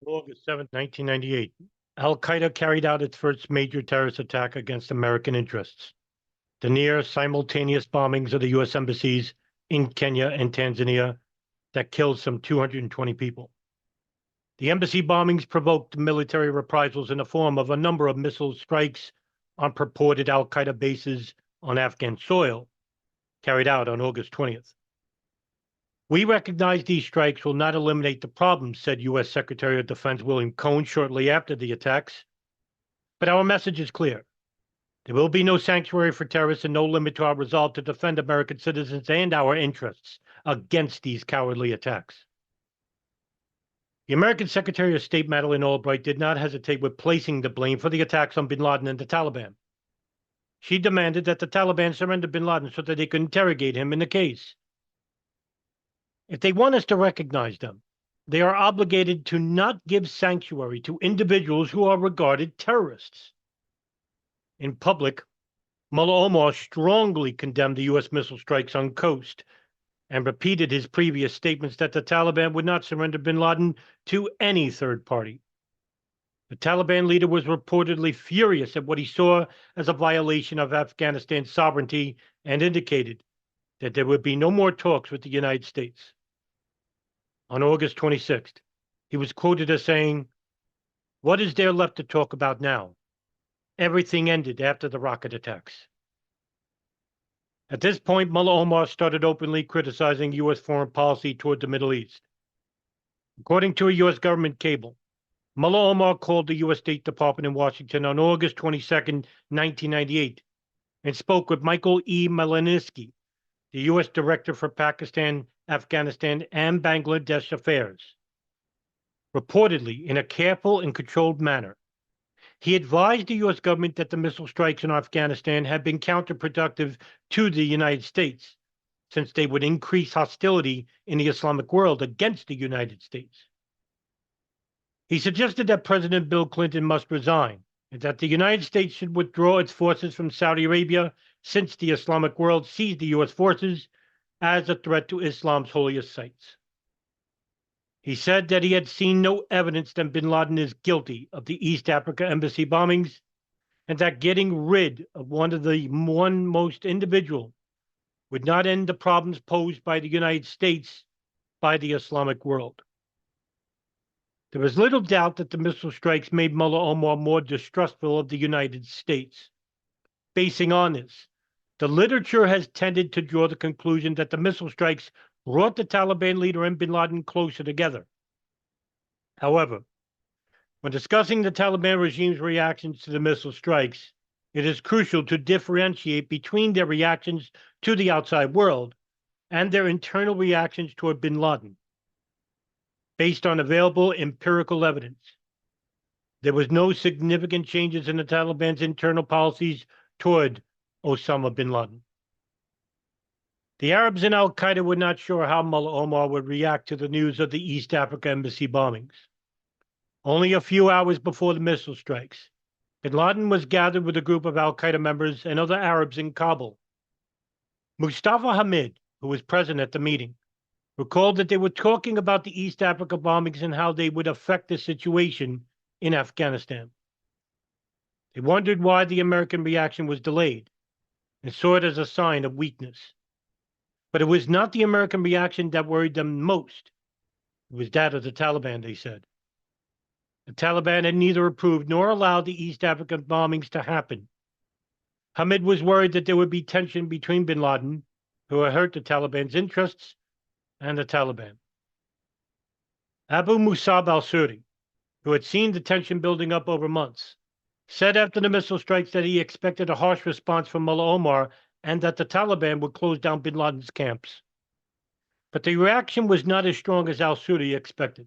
On August 7th, 1998, Al-Qaeda carried out its first major terrorist attack against American interests. The near simultaneous bombings of the U.S. embassies in Kenya and Tanzania that killed some 220 people. The embassy bombings provoked military reprisals in the form of a number of missile strikes on purported Al-Qaeda bases on Afghan soil, carried out on August 20th. We recognize these strikes will not eliminate the problem, said U.S. Secretary of Defense William Cohen shortly after the attacks. But our message is clear. There will be no sanctuary for terrorists and no limit to our resolve to defend American citizens and our interests against these cowardly attacks. The American Secretary of State Madeleine Albright did not hesitate with placing the blame for the attacks on bin Laden and the Taliban. She demanded that the Taliban surrender bin Laden so that they could interrogate him in the case. If they want us to recognize them, they are obligated to not give sanctuary to individuals who are regarded terrorists. In public, Mullah Omar strongly condemned the U.S. missile strikes on coast and repeated his previous statements that the Taliban would not surrender bin Laden to any third party. The Taliban leader was reportedly furious at what he saw as a violation of Afghanistan's sovereignty and indicated that there would be no more talks with the United States. On August 26th, he was quoted as saying, "What is there left to talk about now? Everything ended after the rocket attacks." At this point, Mullah Omar started openly criticizing U.S. foreign policy toward the Middle East. According to a U.S. government cable, Mullah Omar called the U.S. State Department in Washington on August 22nd, 1998, and spoke with Michael E. Maleninsky, the U.S. Director for Pakistan, Afghanistan, and Bangladesh Affairs. Reportedly, in a careful and controlled manner, he advised the U.S. government that the missile strikes in Afghanistan had been counterproductive to the United States, since they would increase hostility in the Islamic world against the United States. He suggested that President Bill Clinton must resign and that the United States should withdraw its forces from Saudi Arabia since the Islamic world sees the U.S. forces as a threat to Islam's holiest sites. He said that he had seen no evidence that bin Laden is guilty of the East Africa embassy bombings and that getting rid of one most individual would not end the problems posed by the United States by the Islamic world. There was little doubt that the missile strikes made Mullah Omar more distrustful of the United States. Basing on this, the literature has tended to draw the conclusion that the missile strikes brought the Taliban leader and bin Laden closer together. However, when discussing the Taliban regime's reactions to the missile strikes, it is crucial to differentiate between their reactions to the outside world and their internal reactions toward bin Laden. Based on available empirical evidence, there was no significant changes in the Taliban's internal policies toward Osama bin Laden. The Arabs in Al-Qaeda were not sure how Mullah Omar would react to the news of the East Africa embassy bombings. Only a few hours before the missile strikes, bin Laden was gathered with a group of Al-Qaeda members and other Arabs in Kabul. Mustafa Hamid, who was present at the meeting, recalled that they were talking about the East Africa bombings and how they would affect the situation in Afghanistan. They wondered why the American reaction was delayed and saw it as a sign of weakness. But it was not the American reaction that worried them most. It was that of the Taliban, they said. The Taliban had neither approved nor allowed the East African bombings to happen. Hamid was worried that there would be tension between bin Laden, who had hurt the Taliban's interests, and the Taliban. Abu Musab al-Suri, who had seen the tension building up over months, said after the missile strikes that he expected a harsh response from Mullah Omar and that the Taliban would close down bin Laden's camps. But the reaction was not as strong as al-Suri expected.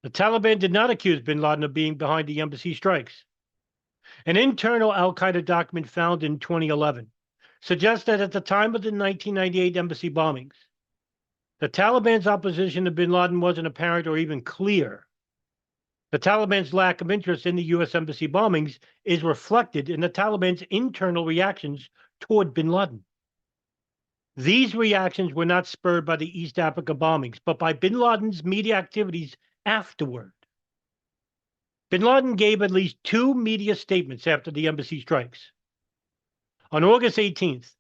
The Taliban did not accuse bin Laden of being behind the embassy strikes. An internal al-Qaeda document found in 2011 suggests that at the time of the 1998 embassy bombings, the Taliban's opposition to bin Laden wasn't apparent or even clear. The Taliban's lack of interest in the U.S. embassy bombings is reflected in the Taliban's internal reactions toward bin Laden. These reactions were not spurred by the East Africa bombings, but by bin Laden's media activities afterward. Bin Laden gave at least two media statements after the embassy strikes. On August 18th,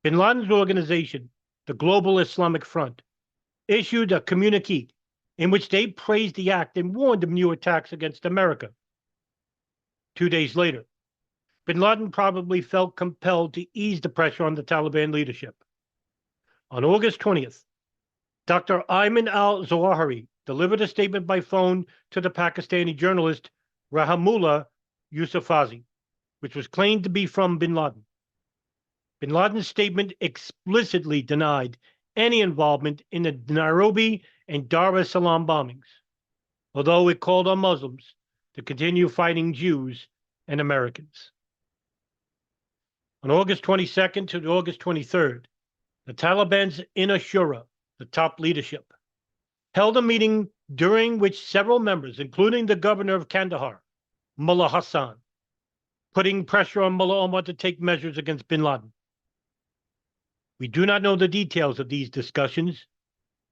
Bin Laden's organization, the Global Islamic Front, issued a communique in which they praised the act and warned of new attacks against America. 2 days later, Bin Laden probably felt compelled to ease the pressure on the Taliban leadership. On August 20th, Dr. Ayman al-Zawahiri delivered a statement by phone to the Pakistani journalist Rahimullah Yousafzai, which was claimed to be from Bin Laden. Bin Laden's statement explicitly denied any involvement in the Nairobi and Dar es Salaam bombings, although it called on Muslims to continue fighting Jews and Americans. On August 22nd to August 23rd, the Taliban's Inner Shura, the top leadership, held a meeting during which several members, including the governor of Kandahar, Mullah Hassan, putting pressure on Mullah Omar to take measures against Bin Laden. We do not know the details of these discussions,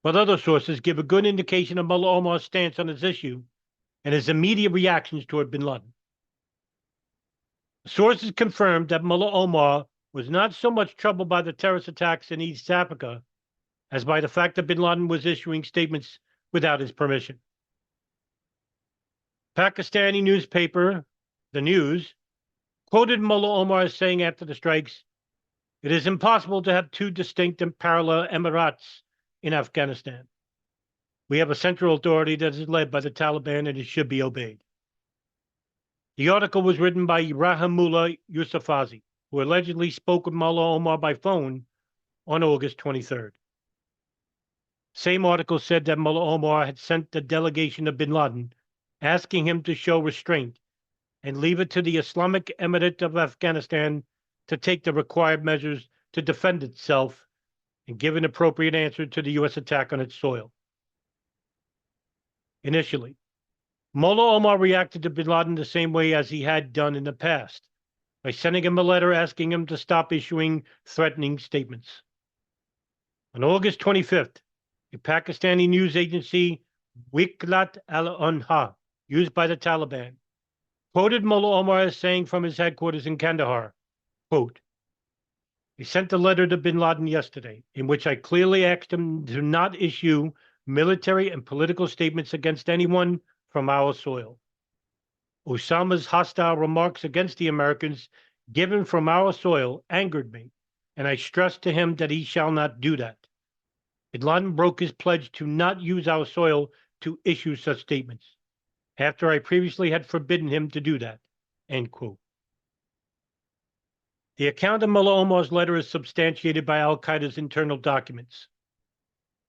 but other sources give a good indication of Mullah Omar's stance on this issue and his immediate reactions toward Bin Laden. Sources confirmed that Mullah Omar was not so much troubled by the terrorist attacks in East Africa as by the fact that Bin Laden was issuing statements without his permission. Pakistani newspaper, The News, quoted Mullah Omar as saying after the strikes, "It is impossible to have two distinct and parallel emirates in Afghanistan. We have a central authority that is led by the Taliban and it should be obeyed." The article was written by Rahimullah Yousafzai, who allegedly spoke with Mullah Omar by phone on August 23rd. Same article said that Mullah Omar had sent a delegation of Bin Laden asking him to show restraint and leave it to the Islamic Emirate of Afghanistan to take the required measures to defend itself and give an appropriate answer to the U.S. attack on its soil. Initially, Mullah Omar reacted to Bin Laden the same way as he had done in the past, by sending him a letter asking him to stop issuing threatening statements. On August 25th, a Pakistani news agency, Wiklat al-Unha, used by the Taliban, quoted Mullah Omar as saying from his headquarters in Kandahar, quote, "I sent a letter to Bin Laden yesterday in which I clearly asked him to not issue military and political statements against anyone from our soil. Osama's hostile remarks against the Americans given from our soil angered me, and I stressed to him that he shall not do that. Bin Laden broke his pledge to not use our soil to issue such statements, after I previously had forbidden him to do that." End quote. The account of Mullah Omar's letter is substantiated by al-Qaeda's internal documents.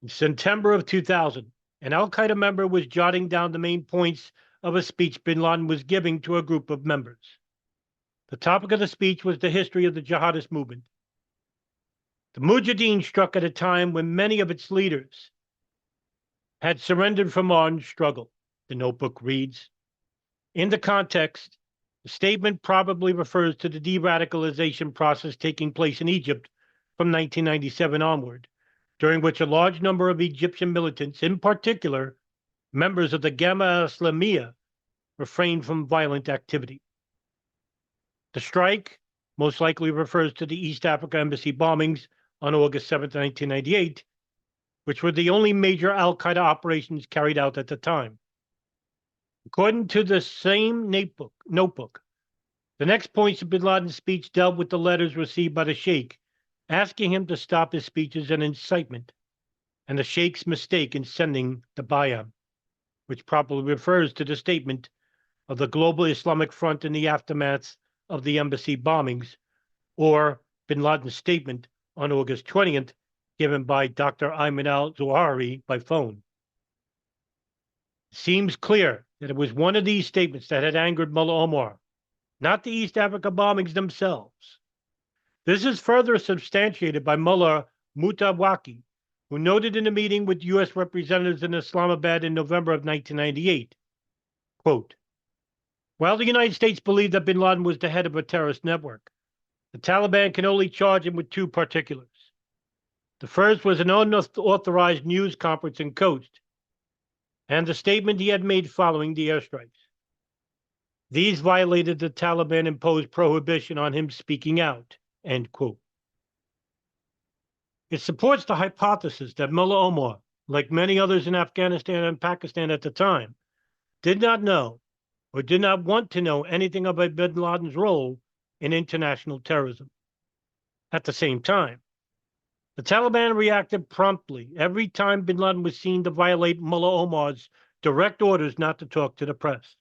In September of 2000, an al-Qaeda member was jotting down the main points of a speech Bin Laden was giving to a group of members. The topic of the speech was the history of the jihadist movement. The Mujahideen struck at a time when many of its leaders had surrendered from armed struggle, the notebook reads. In the context, the statement probably refers to the de-radicalization process taking place in Egypt from 1997 onward, during which a large number of Egyptian militants, in particular members of the Gamma Islamiyah, refrained from violent activity. The strike most likely refers to the East Africa embassy bombings on August 7, 1998, which were the only major al-Qaeda operations carried out at the time. According to the same notebook, the next points of Bin Laden's speech dealt with the letters received by the Sheikh, asking him to stop his speeches and incitement, and the Sheikh's mistake in sending the bayam, which probably refers to the statement of the Global Islamic Front in the aftermath of the embassy bombings, or Bin Laden's statement on August 20th, given by Dr. Ayman al-Zawahiri by phone. It seems clear that it was one of these statements that had angered Mullah Omar, not the East Africa bombings themselves. This is further substantiated by Mullah Mutawaki, who noted in a meeting with U.S. representatives in Islamabad in November of 1998, quote, "While the United States believed that Bin Laden was the head of a terrorist network, the Taliban can only charge him with two particulars. The first was an unauthorized news conference in Khost, and the statement he had made following the airstrikes. These violated the Taliban-imposed prohibition on him speaking out, end quote. It supports the hypothesis that Mullah Omar, like many others in Afghanistan and Pakistan at the time, did not know or did not want to know anything about bin Laden's role in international terrorism. At the same time, the Taliban reacted promptly every time bin Laden was seen to violate Mullah Omar's direct orders not to talk to the press.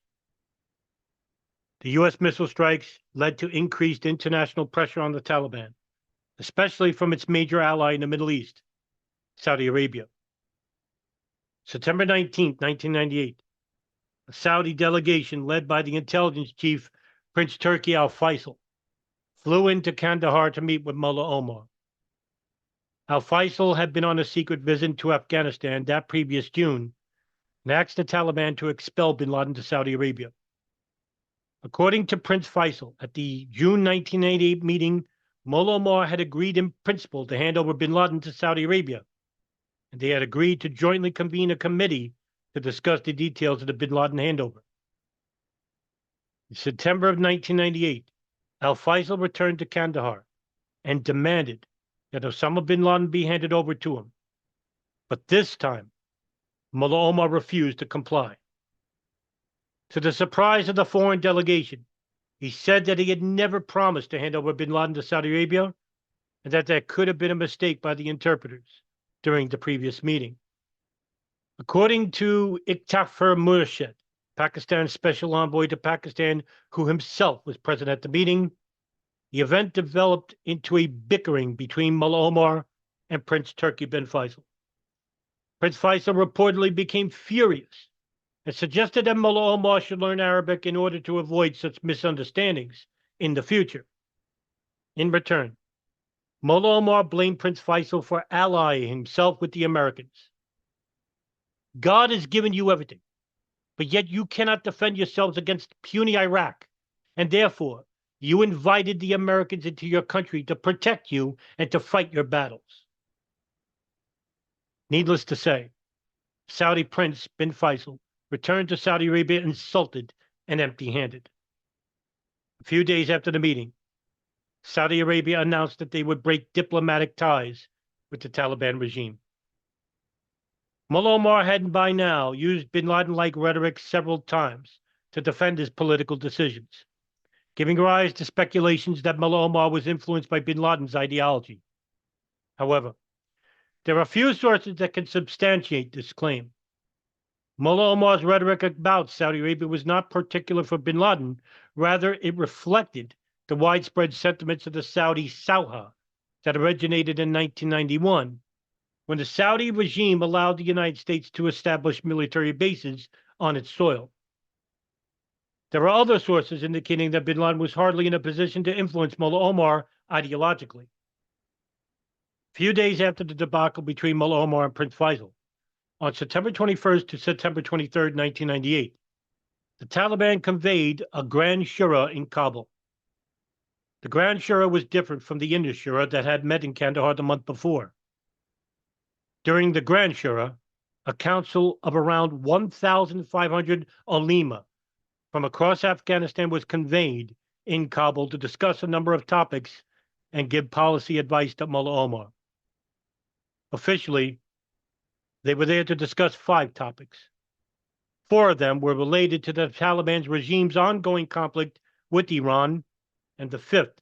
The U.S. missile strikes led to increased international pressure on the Taliban, especially from its major ally in the Middle East, Saudi Arabia. September 19, 1998, a Saudi delegation led by the intelligence chief, Prince Turki Al Faisal, flew into Kandahar to meet with Mullah Omar. Al Faisal had been on a secret visit to Afghanistan that previous June and asked the Taliban to expel bin Laden to Saudi Arabia. According to Prince Faisal, at the June 1988 meeting, Mullah Omar had agreed in principle to hand over bin Laden to Saudi Arabia, and they had agreed to jointly convene a committee to discuss the details of the bin Laden handover. In September of 1998, Al Faisal returned to Kandahar and demanded that Osama bin Laden be handed over to him. But this time, Mullah Omar refused to comply. To the surprise of the foreign delegation, he said that he had never promised to hand over bin Laden to Saudi Arabia and that there could have been a mistake by the interpreters during the previous meeting. According to Iqtafar Murshid, Pakistan's special envoy to Pakistan, who himself was present at the meeting, the event developed into a bickering between Mullah Omar and Prince Turki bin Faisal. Prince Faisal reportedly became furious and suggested that Mullah Omar should learn Arabic in order to avoid such misunderstandings in the future. In return, Mullah Omar blamed Prince Faisal for allying himself with the Americans. God has given you everything, but yet you cannot defend yourselves against puny Iraq, and therefore you invited the Americans into your country to protect you and to fight your battles. Needless to say, Saudi Prince bin Faisal returned to Saudi Arabia insulted and empty-handed. A few days after the meeting, Saudi Arabia announced that they would break diplomatic ties with the Taliban regime. Mullah Omar had by now used bin Laden-like rhetoric several times to defend his political decisions, giving rise to speculations that Mullah Omar was influenced by bin Laden's ideology. However, there are few sources that can substantiate this claim. Mullah Omar's rhetoric about Saudi Arabia was not particular for bin Laden, rather it reflected the widespread sentiments of the Saudi Sauha that originated in 1991, when the Saudi regime allowed the United States to establish military bases on its soil. There are other sources indicating that bin Laden was hardly in a position to influence Mullah Omar ideologically. A few days after the debacle between Mullah Omar and Prince Faisal, on September 21st to September 23rd, 1998, the Taliban convened a Grand Shura in Kabul. The Grand Shura was different from the Inner Shura that had met in Kandahar the month before. During the Grand Shura, a council of around 1,500 ulema from across Afghanistan was convened in Kabul to discuss a number of topics and give policy advice to Mullah Omar. Officially, they were there to discuss 5 topics. 4 of them were related to the Taliban's regime's ongoing conflict with Iran, and the 5th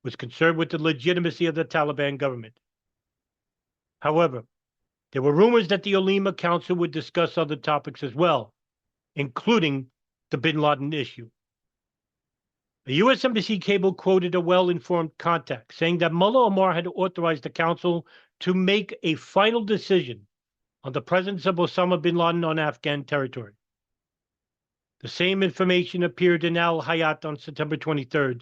was concerned with the legitimacy of the Taliban government. However, there were rumors that the Ulema Council would discuss other topics as well, including the bin Laden issue. A U.S. Embassy cable quoted a well-informed contact saying that Mullah Omar had authorized the council to make a final decision on the presence of Osama bin Laden on Afghan territory. The same information appeared in Al Hayat on September 23rd.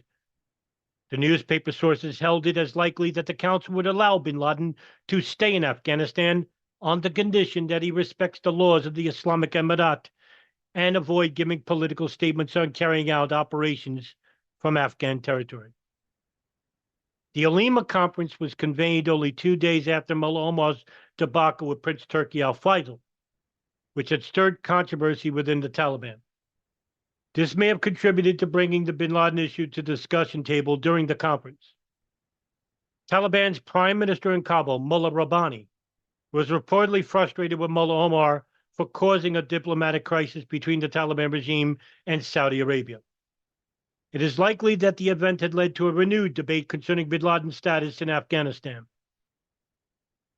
The newspaper sources held it as likely that the council would allow bin Laden to stay in Afghanistan on the condition that he respects the laws of the Islamic Emirate and avoid giving political statements on carrying out operations from Afghan territory. The Ulema conference was convened only 2 days after Mullah Omar's debacle with Prince Turki Al Faisal, which had stirred controversy within the Taliban. This may have contributed to bringing the bin Laden issue to the discussion table during the conference. Taliban's prime minister in Kabul, Mullah Rabbani, was reportedly frustrated with Mullah Omar for causing a diplomatic crisis between the Taliban regime and Saudi Arabia. It is likely that the event had led to a renewed debate concerning bin Laden's status in Afghanistan.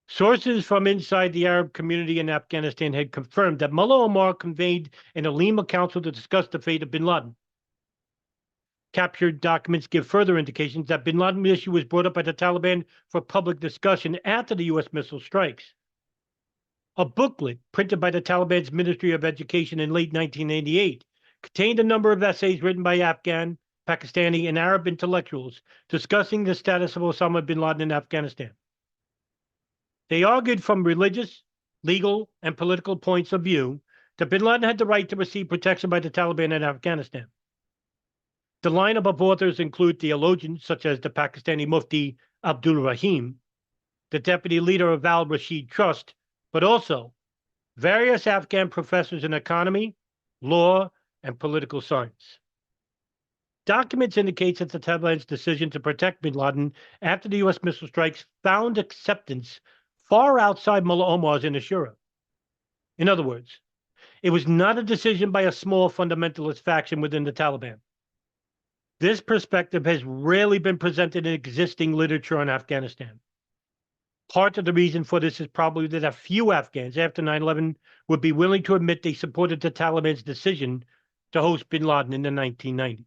Sources from inside the Arab community in Afghanistan had confirmed that Mullah Omar convened an Ulema council to discuss the fate of bin Laden. Captured documents give further indications that bin Laden issue was brought up by the Taliban for public discussion after the U.S. missile strikes. A booklet printed by the Taliban's Ministry of Education in late 1988 contained a number of essays written by Afghan, Pakistani, and Arab intellectuals discussing the status of Osama bin Laden in Afghanistan. They argued from religious, legal, and political points of view that bin Laden had the right to receive protection by the Taliban in Afghanistan. The lineup of authors include theologians such as the Pakistani Mufti Abdul Rahim, the deputy leader of Al Rashid Trust, but also various Afghan professors in economy, law, and political science. Documents indicate that the Taliban's decision to protect bin Laden after the U.S. missile strikes found acceptance far outside Mullah Omar's inner shura. In other words, it was not a decision by a small fundamentalist faction within the Taliban. This perspective has rarely been presented in existing literature on Afghanistan. Part of the reason for this is probably that a few Afghans after 9/11 would be willing to admit they supported the Taliban's decision to host bin Laden in the 1990s.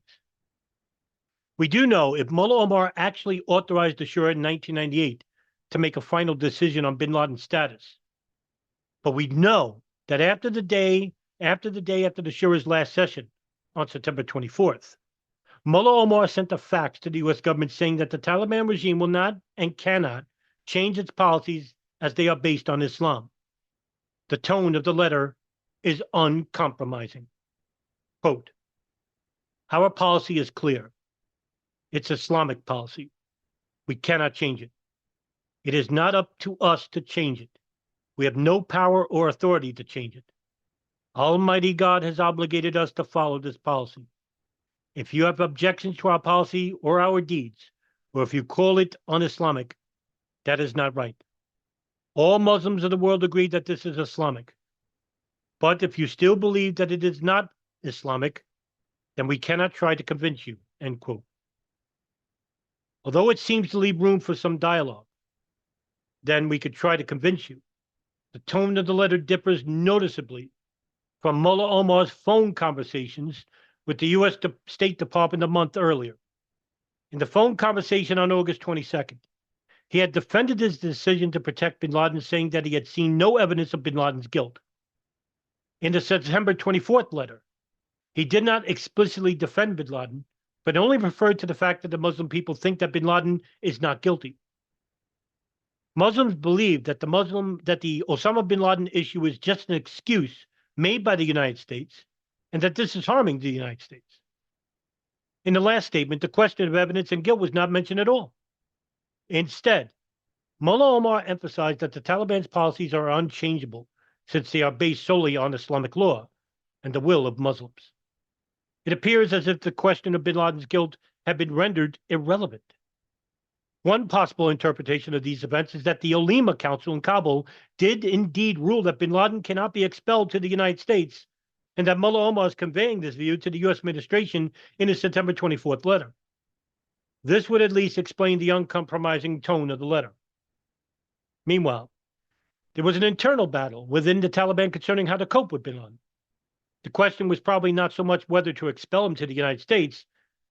We do know if Mullah Omar actually authorized the Shura in 1998 to make a final decision on bin Laden's status. But we know that after the day after the Shura's last session, on September 24th, Mullah Omar sent a fax to the U.S. government saying that the Taliban regime will not and cannot change its policies as they are based on Islam. The tone of the letter is uncompromising. Quote, "Our policy is clear. It's Islamic policy. We cannot change it. It is not up to us to change it. We have no power or authority to change it. Almighty God has obligated us to follow this policy. If you have objections to our policy or our deeds, or if you call it un-Islamic, that is not right. All Muslims of the world agree that this is Islamic. But if you still believe that it is not Islamic, then we cannot try to convince you," end quote. Although it seems to leave room for some dialogue, then we could try to convince you. The tone of the letter differs noticeably from Mullah Omar's phone conversations with the U.S. State Department a month earlier. In the phone conversation on August 22nd, he had defended his decision to protect bin Laden, saying that he had seen no evidence of bin Laden's guilt. In the September 24th letter, he did not explicitly defend bin Laden, but only referred to the fact that the Muslim people think that bin Laden is not guilty. Muslims believe that the Osama bin Laden issue is just an excuse made by the United States, and that this is harming the United States. In the last statement, the question of evidence and guilt was not mentioned at all. Instead, Mullah Omar emphasized that the Taliban's policies are unchangeable since they are based solely on Islamic law and the will of Muslims. It appears as if the question of bin Laden's guilt had been rendered irrelevant. One possible interpretation of these events is that the Ulema Council in Kabul did indeed rule that bin Laden cannot be expelled to the United States, and that Mullah Omar is conveying this view to the U.S. administration in his September 24th letter. This would at least explain the uncompromising tone of the letter. Meanwhile, there was an internal battle within the Taliban concerning how to cope with bin Laden. The question was probably not so much whether to expel him to the United States,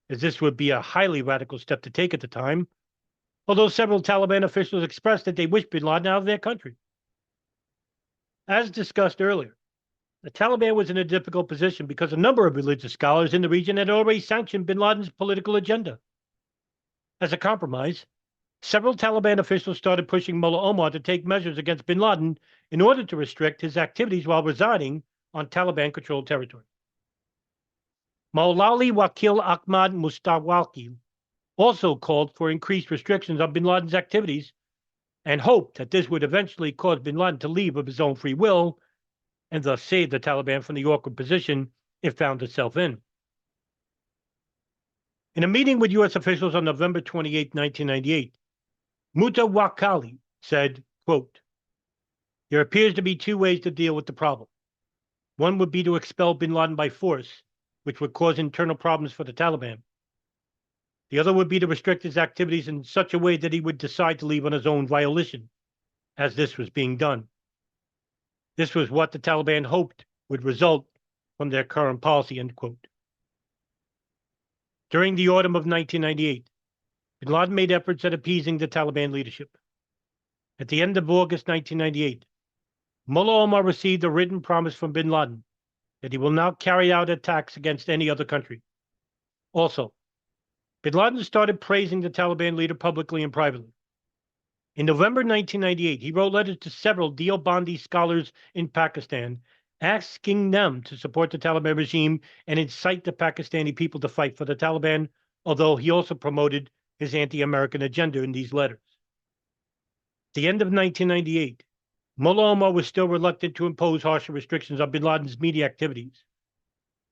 as this would be a highly radical step to take at the time, although several Taliban officials expressed that they wished bin Laden out of their country. As discussed earlier, the Taliban was in a difficult position because a number of religious scholars in the region had already sanctioned bin Laden's political agenda. As a compromise, several Taliban officials started pushing Mullah Omar to take measures against bin Laden in order to restrict his activities while residing on Taliban-controlled territory. Maulali Wakil Ahmad Mustawaki also called for increased restrictions on bin Laden's activities and hoped that this would eventually cause bin Laden to leave of his own free will and thus save the Taliban from the awkward position it found itself in. In a meeting with U.S. officials on November 28, 1998, Mutawakkali said, quote, "There appears to be two ways to deal with the problem. One would be to expel bin Laden by force, which would cause internal problems for the Taliban. The other would be to restrict his activities in such a way that he would decide to leave on his own volition, as this was being done. This was what the Taliban hoped would result from their current policy," end quote. During the autumn of 1998, bin Laden made efforts at appeasing the Taliban leadership. At the end of August 1998, Mullah Omar received a written promise from bin Laden that he will not carry out attacks against any other country. Also, bin Laden started praising the Taliban leader publicly and privately. In November 1998, he wrote letters to several Deobandi scholars in Pakistan, asking them to support the Taliban regime and incite the Pakistani people to fight for the Taliban, although he also promoted his anti-American agenda in these letters. At the end of 1998, Mullah Omar was still reluctant to impose harsher restrictions on bin Laden's media activities.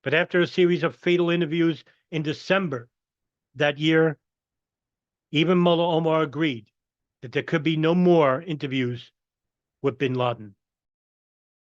But after a series of fatal interviews in December that year, even Mullah Omar agreed that there could be no more interviews with bin Laden.